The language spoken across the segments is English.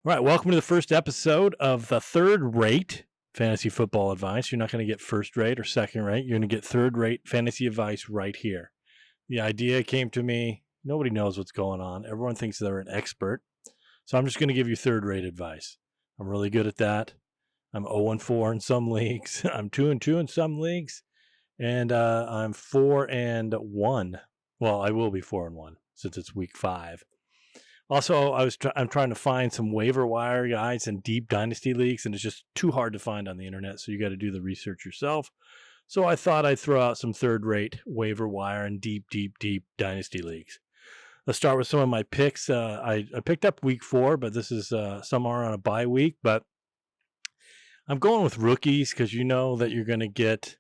All right, welcome to the first episode of the third rate fantasy football advice. You're not going to get first rate or second rate. You're going to get third rate fantasy advice right here. The idea came to me. Nobody knows what's going on. Everyone thinks they're an expert. So I'm just going to give you third rate advice. I'm really good at that. I'm 0-4 in some leagues. I'm 2-2 in some leagues. And I'm 4-1. Well, I will be 4-1 since it's week 5. Also, I'm trying to find some waiver wire guys in deep dynasty leagues, and it's just too hard to find on the internet, so you got to do the research yourself. So I thought I'd throw out some third-rate waiver wire in deep dynasty leagues. Let's start with some of my picks. I picked up week 4, but this is some are on a bye week, but I'm going with rookies because you know that you're going to get,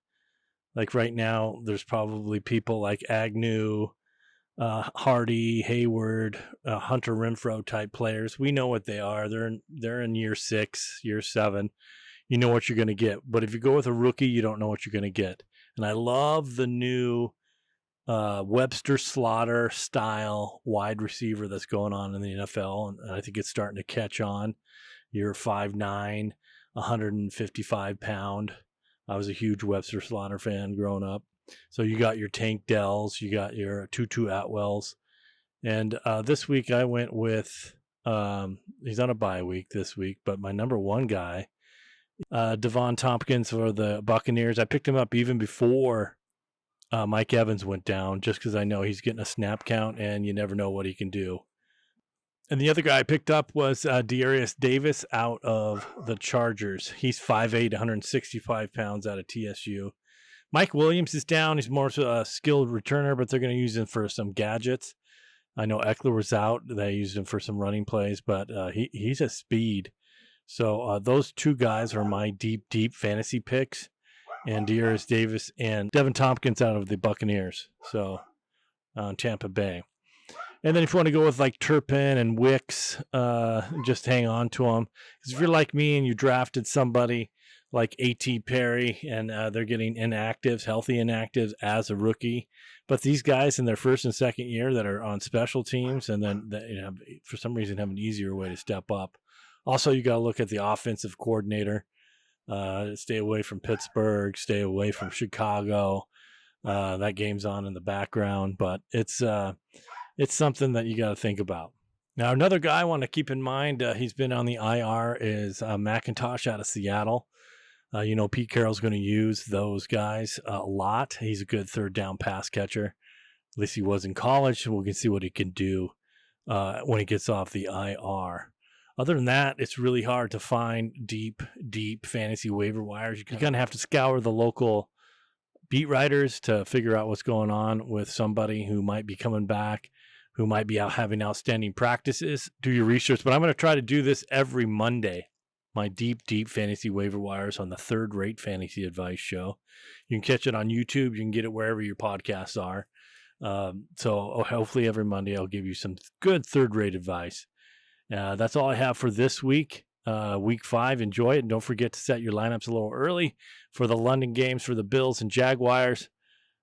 like right now, there's probably people like Agnew, Hardy, Hayward, Hunter Renfrow type players. We know what they are. They're in year 6, year 7. You know what you're going to get. But if you go with a rookie, you don't know what you're going to get. And I love the new Webster Slaughter style wide receiver that's going on in the NFL. And I think it's starting to catch on. You're 5'9", 155 pound. I was a huge Webster Slaughter fan growing up. So you got your Tank Dells, you got your Tutu Atwells. And this week I went with, he's on a bye week this week, but my number one guy, Devon Tompkins for the Buccaneers. I picked him up even before Mike Evans went down, just because I know he's getting a snap count and you never know what he can do. And the other guy I picked up was Dearius Davis out of the Chargers. He's 5'8", 165 pounds out of TSU. Mike Williams is down. He's more a skilled returner, but they're going to use him for some gadgets. I know Eckler was out. They used him for some running plays, but he's a speed. So those two guys are my deep fantasy picks, and Dearius Davis and Devin Tompkins out of the Buccaneers, so Tampa Bay. And then if you want to go with like Turpin and Wicks, just hang on to them. Because if you're like me and you drafted somebody like A.T. Perry, and they're getting inactives, healthy inactives as a rookie. But these guys in their first and second year that are on special teams and then for some reason have an easier way to step up. Also, you got to look at the offensive coordinator. Stay away from Pittsburgh. Stay away from Chicago. That game's on in the background, but it's something that you got to think about. Now, another guy I want to keep in mind, he's been on the IR, is McIntosh out of Seattle. Pete Carroll's going to use those guys a lot. He's a good third down pass catcher. At least he was in college. We can see what he can do when he gets off the IR. Other than that, it's really hard to find deep fantasy waiver wires. You're going to have to scour the local beat writers to figure out what's going on with somebody who might be coming back, who might be out having outstanding practices. Do your research, but I'm going to try to do this every Monday. My deep fantasy waiver wires on the Third Rate Fantasy Advice Show. You can catch it on YouTube. You can get it wherever your podcasts are. So hopefully every Monday I'll give you some good third-rate advice. That's all I have for this week. Week 5, enjoy it. And don't forget to set your lineups a little early for the London games for the Bills and Jaguars.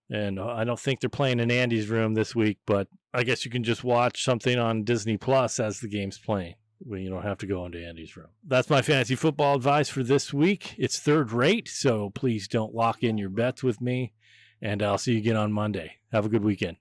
And I don't think they're playing in Andy's room this week, but I guess you can just watch something on Disney Plus as the game's playing. Well, you don't have to go into Andy's room. That's my fantasy football advice for this week. It's third rate, so please don't lock in your bets with me. And I'll see you again on Monday. Have a good weekend.